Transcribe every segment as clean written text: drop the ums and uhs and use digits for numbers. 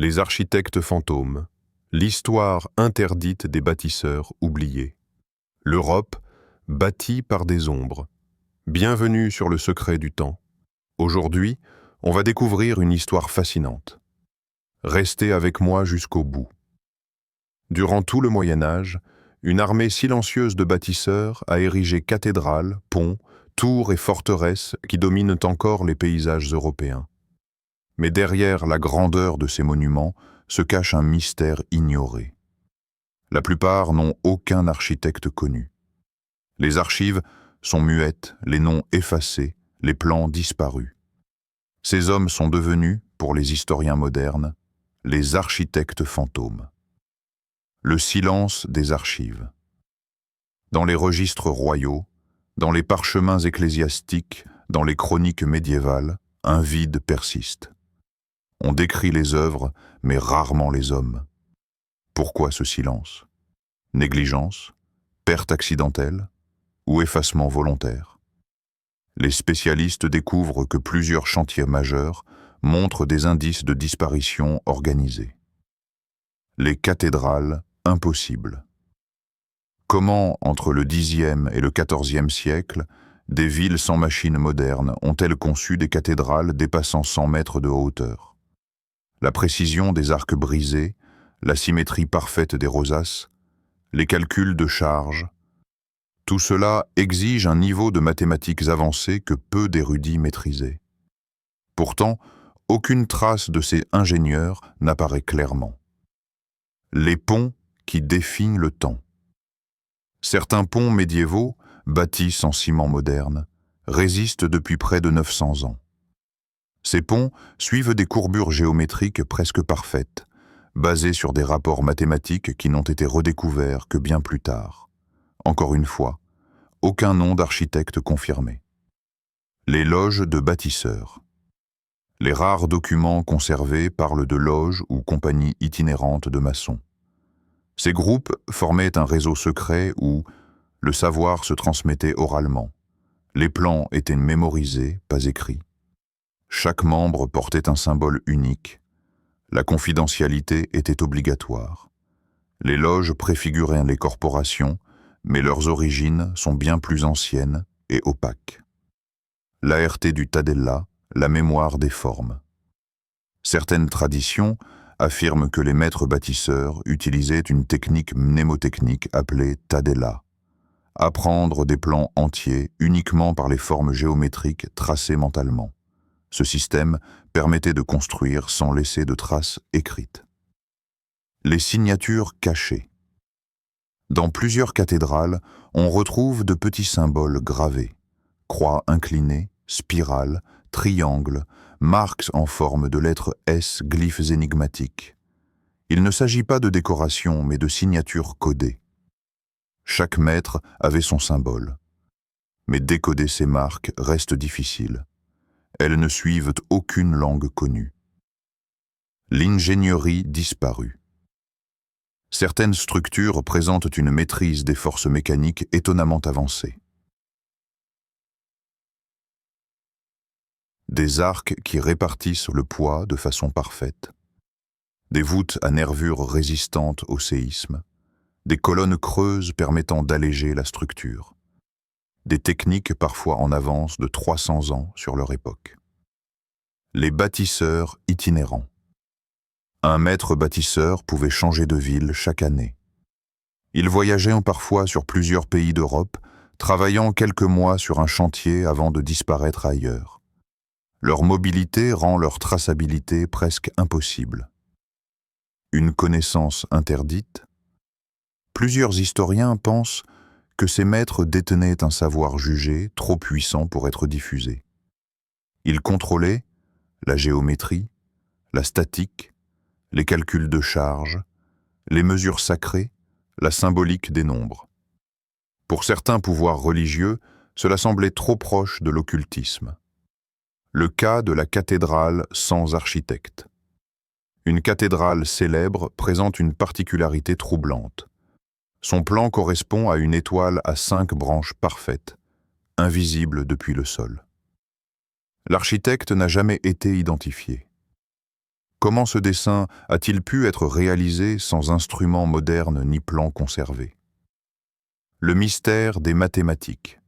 Les architectes fantômes, l'histoire interdite des bâtisseurs oubliés. L'Europe, bâtie par des ombres. Bienvenue sur le secret du temps. Aujourd'hui, on va découvrir une histoire fascinante. Restez avec moi jusqu'au bout. Durant tout le Moyen-Âge, une armée silencieuse de bâtisseurs a érigé cathédrales, ponts, tours et forteresses qui dominent encore les paysages européens. Mais derrière la grandeur de ces monuments se cache un mystère ignoré. La plupart n'ont aucun architecte connu. Les archives sont muettes, les noms effacés, les plans disparus. Ces hommes sont devenus, pour les historiens modernes, les architectes fantômes. Le silence des archives. Dans les registres royaux, dans les parchemins ecclésiastiques, dans les chroniques médiévales, un vide persiste. On décrit les œuvres, mais rarement les hommes. Pourquoi ce silence? Négligence? Perte accidentelle? Ou effacement volontaire? Les spécialistes découvrent que plusieurs chantiers majeurs montrent des indices de disparition organisée. Les cathédrales impossibles. Comment, entre le Xe et le XIVe siècle, des villes sans machines modernes ont-elles conçu des cathédrales dépassant 100 mètres de hauteur? La précision des arcs brisés, la symétrie parfaite des rosaces, les calculs de charge, tout cela exige un niveau de mathématiques avancé que peu d'érudits maîtrisaient. Pourtant, aucune trace de ces ingénieurs n'apparaît clairement. Les ponts qui défient le temps. Certains ponts médiévaux, bâtis sans ciment moderne, résistent depuis près de 900 ans. Ces ponts suivent des courbures géométriques presque parfaites, basées sur des rapports mathématiques qui n'ont été redécouverts que bien plus tard. Encore une fois, aucun nom d'architecte confirmé. Les loges de bâtisseurs. Les rares documents conservés parlent de loges ou compagnies itinérantes de maçons. Ces groupes formaient un réseau secret où le savoir se transmettait oralement. Les plans étaient mémorisés, pas écrits. Chaque membre portait un symbole unique. La confidentialité était obligatoire. Les loges préfiguraient les corporations, mais leurs origines sont bien plus anciennes et opaques. L'ART du Tadella, la mémoire des formes. Certaines traditions affirment que les maîtres bâtisseurs utilisaient une technique mnémotechnique appelée Tadella. Apprendre des plans entiers uniquement par les formes géométriques tracées mentalement. Ce système permettait de construire sans laisser de traces écrites. Les signatures cachées. Dans plusieurs cathédrales, on retrouve de petits symboles gravés. Croix inclinées, spirales, triangles, marques en forme de lettres S, glyphes énigmatiques. Il ne s'agit pas de décoration, mais de signatures codées. Chaque maître avait son symbole. Mais décoder ces marques reste difficile. Elles ne suivent aucune langue connue. L'ingénierie disparue. Certaines structures présentent une maîtrise des forces mécaniques étonnamment avancée. Des arcs qui répartissent le poids de façon parfaite. Des voûtes à nervures résistantes au séisme. Des colonnes creuses permettant d'alléger la structure. Des techniques parfois en avance de 300 ans sur leur époque. Les bâtisseurs itinérants. Un maître bâtisseur pouvait changer de ville chaque année. Ils voyageaient parfois sur plusieurs pays d'Europe, travaillant quelques mois sur un chantier avant de disparaître ailleurs. Leur mobilité rend leur traçabilité presque impossible. Une connaissance interdite. Plusieurs historiens pensent que ces maîtres détenaient un savoir jugé trop puissant pour être diffusé. Ils contrôlaient la géométrie, la statique, les calculs de charge, les mesures sacrées, la symbolique des nombres. Pour certains pouvoirs religieux, cela semblait trop proche de l'occultisme. Le cas de la cathédrale sans architecte. Une cathédrale célèbre présente une particularité troublante. Son plan correspond à une étoile à 5 branches parfaites, invisible depuis le sol. L'architecte n'a jamais été identifié. Comment ce dessin a-t-il pu être réalisé sans instruments modernes ni plans conservés? Le mystère des mathématiques.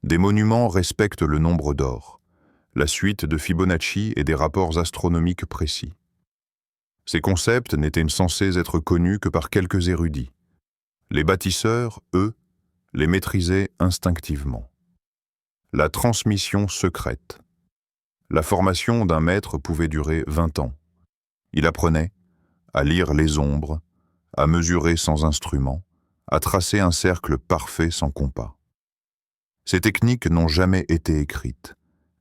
Des monuments respectent le nombre d'or, la suite de Fibonacci et des rapports astronomiques précis. Ces concepts n'étaient censés être connus que par quelques érudits. Les bâtisseurs, eux, les maîtrisaient instinctivement. La transmission secrète. La formation d'un maître pouvait durer 20 ans. Il apprenait à lire les ombres, à mesurer sans instrument, à tracer un cercle parfait sans compas. Ces techniques n'ont jamais été écrites.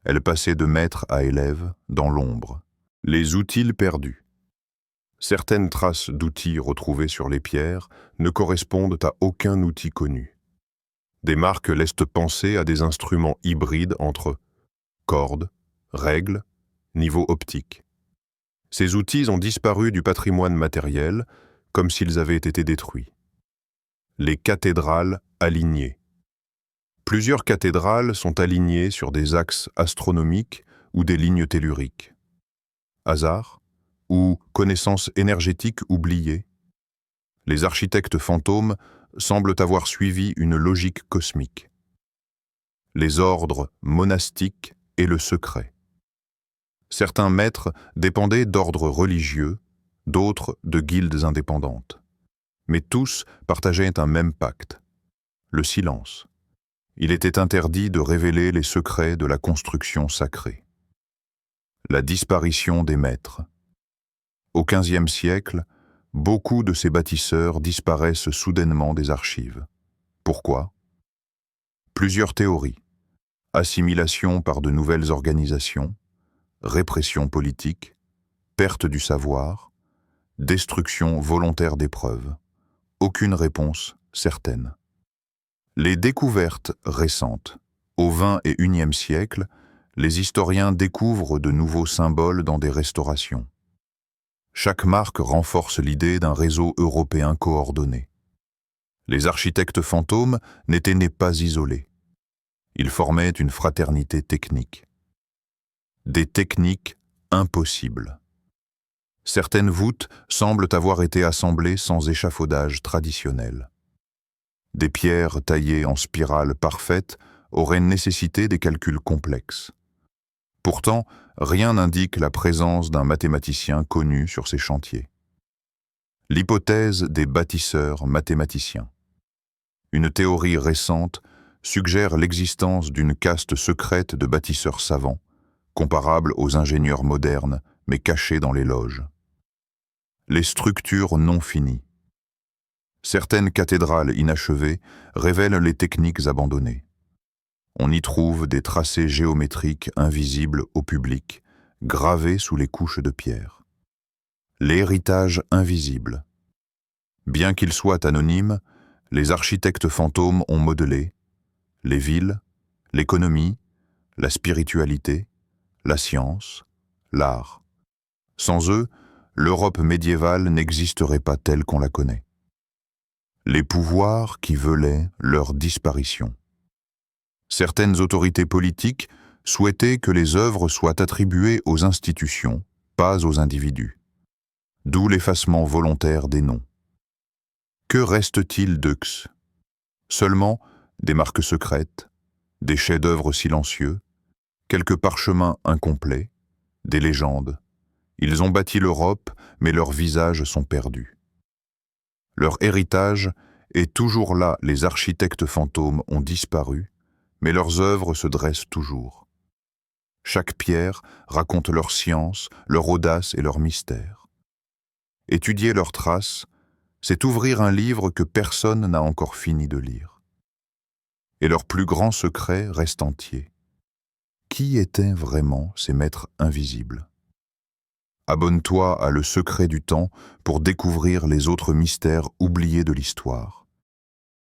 Elles passaient de maître à élève dans l'ombre. Les outils perdus. Certaines traces d'outils retrouvées sur les pierres ne correspondent à aucun outil connu. Des marques laissent penser à des instruments hybrides entre cordes, règles, niveau optique. Ces outils ont disparu du patrimoine matériel comme s'ils avaient été détruits. Les cathédrales alignées. Plusieurs cathédrales sont alignées sur des axes astronomiques ou des lignes telluriques. Hasard ou connaissance énergétique oubliée? Les architectes fantômes semblent avoir suivi une logique cosmique. Les ordres monastiques et le secret. Certains maîtres dépendaient d'ordres religieux, d'autres de guildes indépendantes. Mais tous partageaient un même pacte, le silence. Il était interdit de révéler les secrets de la construction sacrée. La disparition des maîtres. Au XVe siècle, beaucoup de ces bâtisseurs disparaissent soudainement des archives. Pourquoi? Plusieurs théories. Assimilation par de nouvelles organisations, répression politique, perte du savoir, destruction volontaire des preuves. Aucune réponse certaine. Les découvertes récentes. Au XX et XIe siècle, les historiens découvrent de nouveaux symboles dans des restaurations. Chaque marque renforce l'idée d'un réseau européen coordonné. Les architectes fantômes n'étaient pas isolés. Ils formaient une fraternité technique. Des techniques impossibles. Certaines voûtes semblent avoir été assemblées sans échafaudage traditionnel. Des pierres taillées en spirale parfaite auraient nécessité des calculs complexes. Pourtant, rien n'indique la présence d'un mathématicien connu sur ces chantiers. L'hypothèse des bâtisseurs mathématiciens. Une théorie récente suggère l'existence d'une caste secrète de bâtisseurs savants, comparable aux ingénieurs modernes, mais cachés dans les loges. Les structures non finies. Certaines cathédrales inachevées révèlent les techniques abandonnées. On y trouve des tracés géométriques invisibles au public, gravés sous les couches de pierre. L'héritage invisible. Bien qu'il soit anonyme, les architectes fantômes ont modelé les villes, l'économie, la spiritualité, la science, l'art. Sans eux, l'Europe médiévale n'existerait pas telle qu'on la connaît. Les pouvoirs qui velaient leur disparition. Certaines autorités politiques souhaitaient que les œuvres soient attribuées aux institutions, pas aux individus. D'où l'effacement volontaire des noms. Que reste-t-il d'eux? Seulement des marques secrètes, des chefs-d'œuvre silencieux, quelques parchemins incomplets, des légendes. Ils ont bâti l'Europe, mais leurs visages sont perdus. Leur héritage est toujours là, les architectes fantômes ont disparu, mais leurs œuvres se dressent toujours. Chaque pierre raconte leur science, leur audace et leur mystère. Étudier leurs traces, c'est ouvrir un livre que personne n'a encore fini de lire. Et leur plus grand secret reste entier. Qui étaient vraiment ces maîtres invisibles? Abonne-toi à Le Secret du Temps pour découvrir les autres mystères oubliés de l'histoire.